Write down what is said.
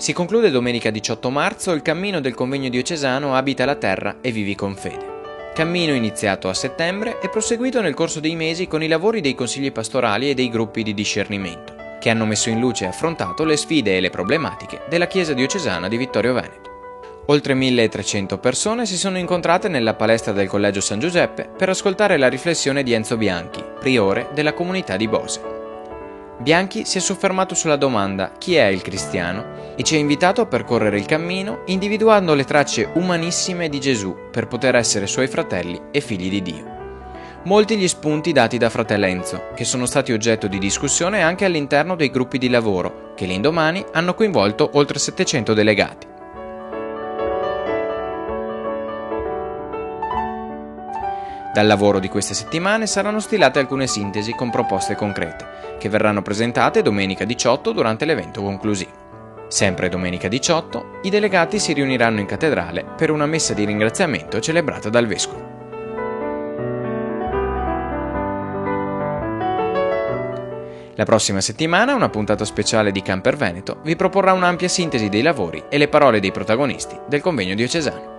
Si conclude domenica 18 marzo il cammino del convegno diocesano Abita la terra e vivi con fede. Cammino iniziato a settembre e proseguito nel corso dei mesi con i lavori dei consigli pastorali e dei gruppi di discernimento, che hanno messo in luce e affrontato le sfide e le problematiche della Chiesa diocesana di Vittorio Veneto. Oltre 1300 persone si sono incontrate nella palestra del Collegio San Giuseppe per ascoltare la riflessione di Enzo Bianchi, priore della comunità di Bose. Bianchi si è soffermato sulla domanda «Chi è il cristiano?» e ci ha invitato a percorrere il cammino individuando le tracce umanissime di Gesù per poter essere suoi fratelli e figli di Dio. Molti gli spunti dati da fratello Enzo, che sono stati oggetto di discussione anche all'interno dei gruppi di lavoro, che l'indomani hanno coinvolto oltre 700 delegati. Dal lavoro di queste settimane saranno stilate alcune sintesi con proposte concrete, che verranno presentate domenica 18 durante l'evento conclusivo. Sempre domenica 18, i delegati si riuniranno in cattedrale per una messa di ringraziamento celebrata dal Vescovo. La prossima settimana, una puntata speciale di Camper Veneto vi proporrà un'ampia sintesi dei lavori e le parole dei protagonisti del convegno diocesano.